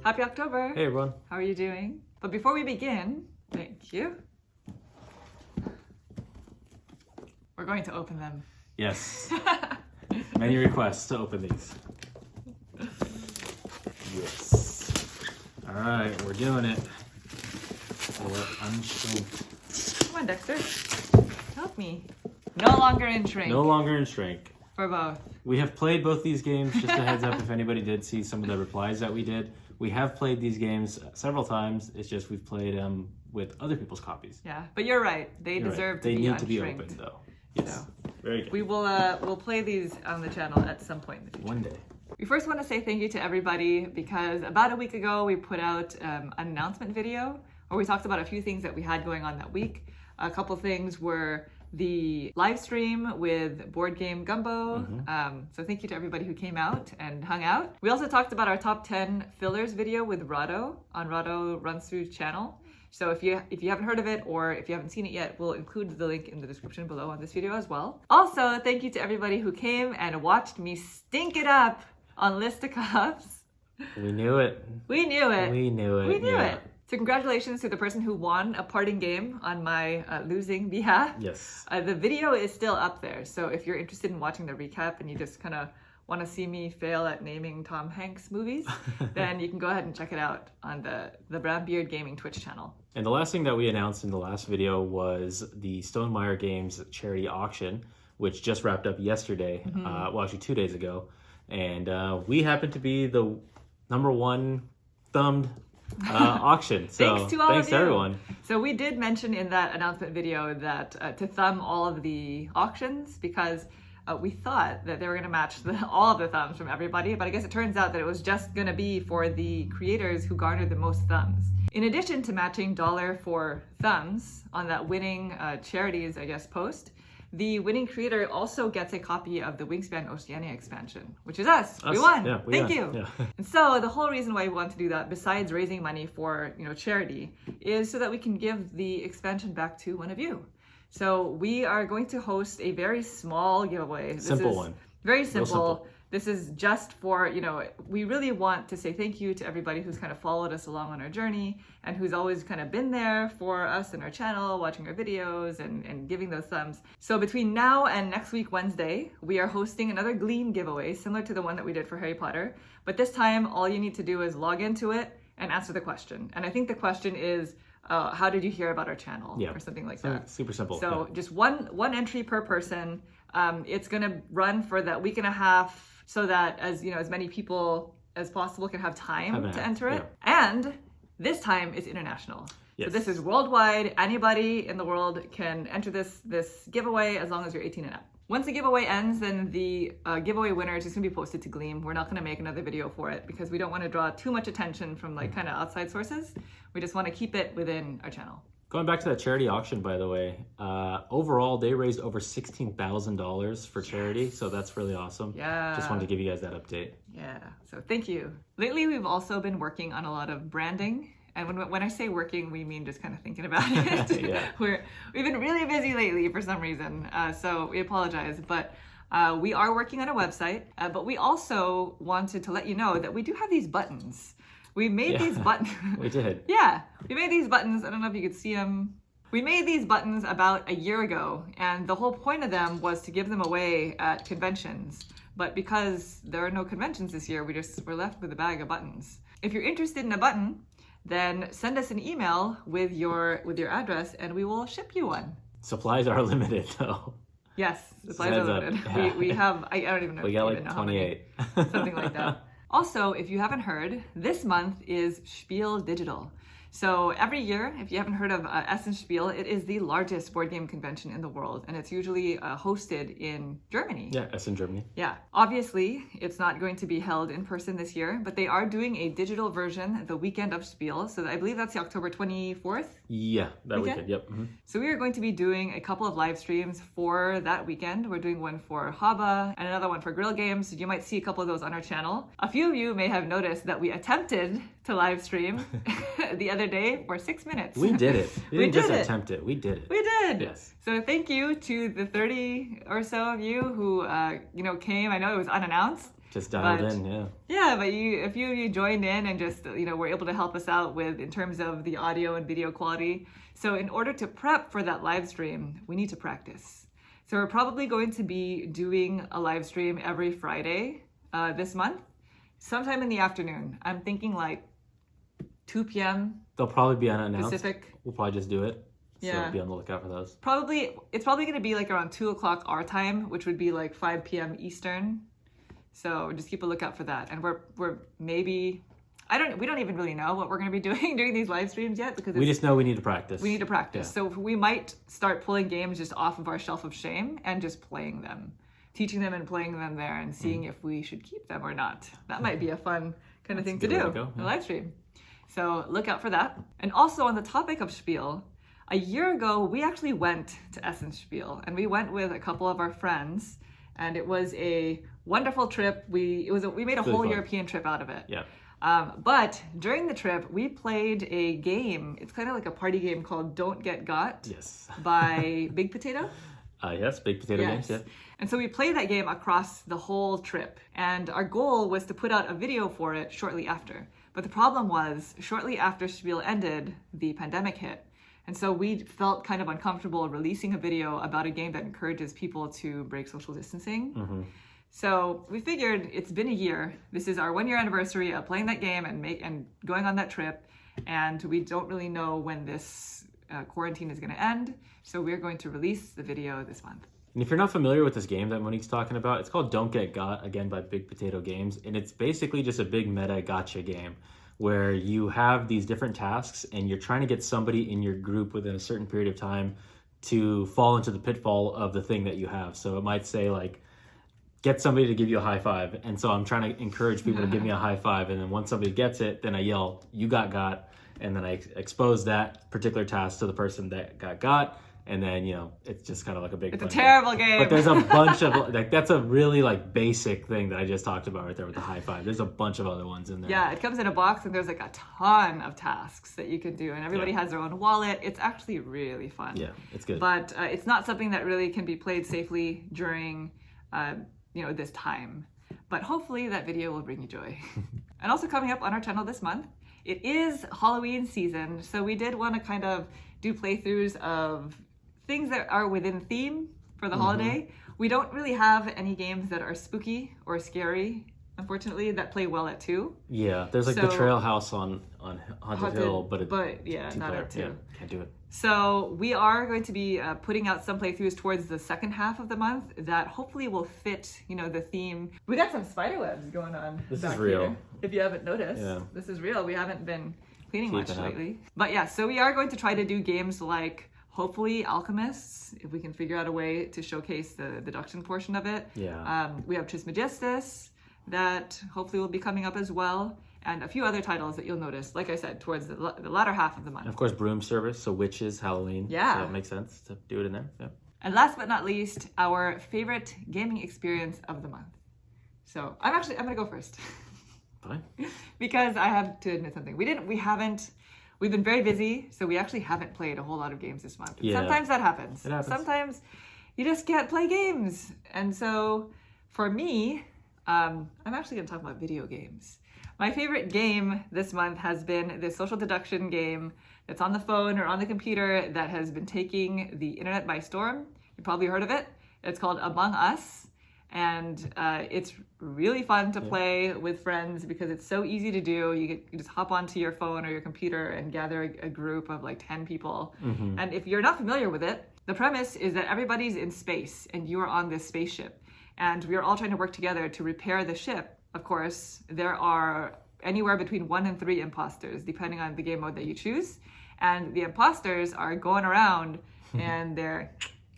Happy October. Hey everyone. How are you doing? But before we begin, thank you. We're going to open them. Yes. Many requests to open these. Yes. All right, we're doing it. We're unshrink. Come on, Dexter. Help me. No longer in shrink. No longer in shrink. For both. We have played both these games. Just a heads up if anybody did see some of the replies that we did. We have played these games several times. It's just we've played them with other people's copies. Yeah, but you're right. They deserve to be They need unshrinked. to be opened though. Yes. So, very good. we will we'll play these on the channel at some point in the future. One day. We first want to say thank you to everybody because about a week ago we put out an announcement video where we talked about a few things that we had going on that week. A couple things were the live stream with Board Game Gumbo. So thank you to everybody who came out and hung out. We also talked about our top 10 fillers video with Rado on Rado Runs Through's channel. So if you haven't heard of it or if you haven't seen it yet, we'll include the link in the description below on this video as well. Also, thank you to everybody who came and watched me stink it up on Listicuffs. We knew it. We knew it. We knew it. We knew it. So congratulations to the person who won a parting game on my losing behalf. Yes. The video is still up there. So if you're interested in watching the recap and you just kind of want to see me fail at naming Tom Hanks movies, then you can go ahead and check it out on the Brambeard Gaming Twitch channel. And the last thing that we announced in the last video was the Stonemaier Games charity auction, which just wrapped up yesterday, well actually 2 days ago. And we happen to be the #1 thumbed auction. So thanks to all of you. To everyone. So we did mention in that announcement video that to thumb all of the auctions because we thought that they were going to match all of the thumbs from everybody, but I guess it turns out that it was just going to be for the creators who garnered the most thumbs. In addition to matching dollar for thumbs on that winning charities, I guess, post, the winning creator also gets a copy of the Wingspan Oceania expansion, which is us. We won. Yeah, Thank won. you. Yeah. And so the whole reason why we want to do that, besides raising money for charity, is so that we can give the expansion back to one of you. So we are going to host a very small giveaway. Simple one. Very simple. Simple. This is just for, we really want to say thank you to everybody who's kind of followed us along on our journey and who's always kind of been there for us and our channel, watching our videos and giving those thumbs. So between now and next week, Wednesday, we are hosting another Gleam giveaway, similar to the one that we did for Harry Potter. But this time, all you need to do is log into it and answer the question. And I think the question is, how did you hear about our channel? Yeah. Or something like that. Super simple. So just one entry per person. It's gonna run for that week and a half so that as many people as possible can have time to enter it. Yeah. And this time it's international. Yes. So this is worldwide. Anybody in the world can enter this giveaway as long as you're 18 and up. Once the giveaway ends, then the giveaway winner is just gonna be posted to Gleam. We're not gonna make another video for it because we don't want to draw too much attention from kind of outside sources. We just want to keep it within our channel. Going back to that charity auction, by the way, overall they raised over $16,000 for charity, so that's really awesome. Yeah. Just wanted to give you guys that update. Yeah, so thank you. Lately, we've also been working on a lot of branding. And when I say working, we mean just kind of thinking about it. Yeah. We've been really busy lately for some reason, so we apologize. But we are working on a website, but we also wanted to let you know that we do have these buttons. We made these buttons. We did. Yeah, we made these buttons. I don't know if you could see them. We made these buttons about a year ago, and the whole point of them was to give them away at conventions. But because there are no conventions this year, we're left with a bag of buttons. If you're interested in a button, then send us an email with your address, and we will ship you one. Supplies are limited, though. Yes, supplies are limited. Yeah. We have, I don't even know. We got like 28. Something like that. Also, if you haven't heard, this month is Spiel Digital. So every year, if you haven't heard of Essen Spiel, it is the largest board game convention in the world, and it's usually hosted in Germany. Yeah, Essen, Germany. Yeah. Obviously, it's not going to be held in person this year, but they are doing a digital version the weekend of Spiel. So I believe that's the October 24th. Yeah, that weekend. Yep. Mm-hmm. So we are going to be doing a couple of live streams for that weekend. We're doing one for Haba and another one for Grill Games. You might see a couple of those on our channel. A few of you may have noticed that we attempted to live stream the other day for 6 minutes. We did it. We didn't just did it. attempt it. We did it. We did. Yes. So thank you to the 30 or so of you who came. I know it was unannounced. Just dialed But- in, yeah. Yeah, but if you joined in and just, were able to help us out with in terms of the audio and video quality. So in order to prep for that live stream, we need to practice. So we're probably going to be doing a live stream every Friday this month, sometime in the afternoon. I'm thinking like 2 p.m. They'll probably be unannounced. Pacific. We'll probably just do it. Yeah. So be on the lookout for those. It's probably going to be like around 2 o'clock our time, which would be like 5 p.m. Eastern. So just keep a lookout for that. And we're maybe, we don't even really know what we're going to be doing during these live streams yet, because We just know we need to practice. we need to practice. Yeah. So we might start pulling games just off of our shelf of shame and just playing them, teaching them and playing them there and seeing if we should keep them or not. That might be a fun kind of thing to a good way do to go, in yeah. a live stream. So look out for that. And also on the topic of Spiel, a year ago, we actually went to Essen Spiel, and we went with a couple of our friends, and it was a wonderful trip. We made a whole fun. European trip out of it. Yeah. But during the trip, we played a game. It's kind of like a party game called Don't Get Got Yes. by Big Potato. Yes, Big Potato Yes. Games, yeah. And so we played that game across the whole trip. And our goal was to put out a video for it shortly after. But the problem was, shortly after Spiel ended, the pandemic hit. And so we felt kind of uncomfortable releasing a video about a game that encourages people to break social distancing. Mm-hmm. So we figured it's been a year. This is our 1-year anniversary of playing that game and going on that trip. And we don't really know when this quarantine is going to end. So we're going to release the video this month. And if you're not familiar with this game that Monique's talking about, it's called Don't Get Got, again by Big Potato Games. And it's basically just a big meta gotcha game where you have these different tasks and you're trying to get somebody in your group within a certain period of time to fall into the pitfall of the thing that you have. So it might say like, get somebody to give you a high five. And so I'm trying to encourage people to give me a high five. And then once somebody gets it, then I yell, you got. And then I expose that particular task to the person that got. And then, it's just kind of like a big... It's a terrible game. But there's a bunch of... that's a really basic thing that I just talked about right there with the high five. There's a bunch of other ones in there. Yeah, it comes in a box and there's like a ton of tasks that you can do. And everybody has their own wallet. It's actually really fun. Yeah, it's good. But it's not something that really can be played safely during, this time. But hopefully that video will bring you joy. And also coming up on our channel this month, it is Halloween season. So we did want to kind of do playthroughs of things that are within theme for the holiday. We don't really have any games that are spooky or scary, unfortunately, that play well at 2. Yeah, there's like So- Betrayal House on Haunted Hill, but yeah, not two-player. at 2. Yeah, can't do it. So we are going to be putting out some playthroughs towards the second half of the month that hopefully will fit, the theme. We got some spider webs going on. This back is real. here, if you haven't noticed, Yeah. This is real. We haven't been cleaning much Keeping up. lately. But yeah, so we are going to try to do games like hopefully Alchemists, if we can figure out a way to showcase the deduction portion of it. Yeah. We have Trismegistus that hopefully will be coming up as well. And a few other titles that you'll notice, like I said, towards the latter half of the month. And of course, Broom Service, so Witches, Halloween. Yeah. So it makes sense to do it in there. Yeah. And last but not least, our favorite gaming experience of the month. So I'm gonna go first Fine. because I have to admit something. We've been very busy, so we actually haven't played a whole lot of games this month. And Yeah. sometimes that happens. It happens. Sometimes you just can't play games. And so for me, I'm actually gonna talk about video games. My favorite game this month has been this social deduction game that's on the phone or on the computer that has been taking the internet by storm. You probably heard of it. It's called Among Us. And it's really fun to play with friends because it's so easy to do. You just hop onto your phone or your computer and gather a group of like 10 people. Mm-hmm. And if you're not familiar with it, the premise is that everybody's in space and you are on this spaceship. And we are all trying to work together to repair the ship. Of course, there are anywhere between 1 and 3 imposters, depending on the game mode that you choose. And the imposters are going around and they're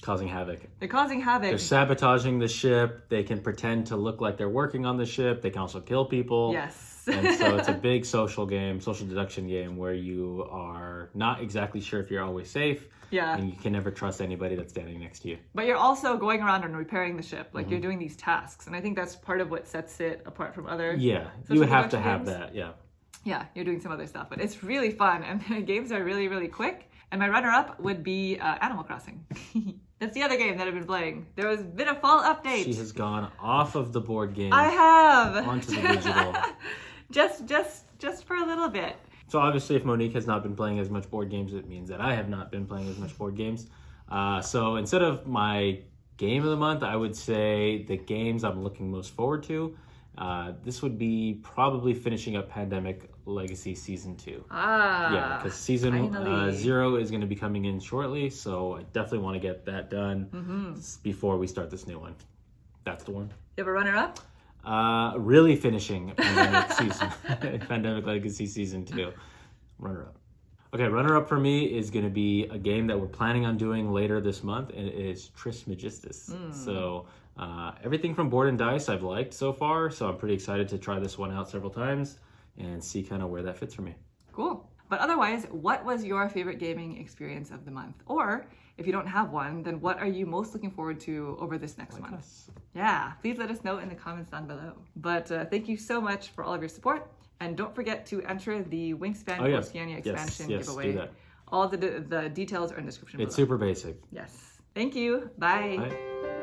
Causing havoc. causing havoc. They're sabotaging the ship. They can pretend to look like they're working on the ship. They can also kill people. Yes. And so it's a big social deduction game where you are not exactly sure if you're always safe. Yeah. And you can never trust anybody that's standing next to you. But you're also going around and repairing the ship. Like you're doing these tasks. And I think that's part of what sets it apart from other Yeah, social you have to deduction have games. that. Yeah. Yeah, you're doing some other stuff. But it's really fun. And the games are really, really quick. And my runner-up would be Animal Crossing. That's the other game that I've been playing. There has been a fall update. She has gone off of the board game. I have. Onto the digital. just for a little bit. So obviously, if Monique has not been playing as much board games, it means that I have not been playing as much board games. So instead of my game of the month, I would say the games I'm looking most forward to. This would be probably finishing up Pandemic Legacy Season 2. Yeah, because Season 0 is going to be coming in shortly, so I definitely want to get that done before we start this new one. That's the one. You have a runner-up? Really finishing Pandemic Legacy Season 2. Runner-up. Okay, runner-up for me is going to be a game that we're planning on doing later this month, and it is Trismegistus. So everything from Board and Dice I've liked so far, so I'm pretty excited to try this one out several times and see kind of where that fits for me. Cool. But otherwise, what was your favorite gaming experience of the month? Or if you don't have one, then what are you most looking forward to over this next month? Us. Yeah, please let us know in the comments down below. But thank you so much for all of your support. And don't forget to enter the Wingspan Oceania expansion giveaway. Do that. All the details are in the description below. It's super basic. Yes. Thank you. Bye. Bye.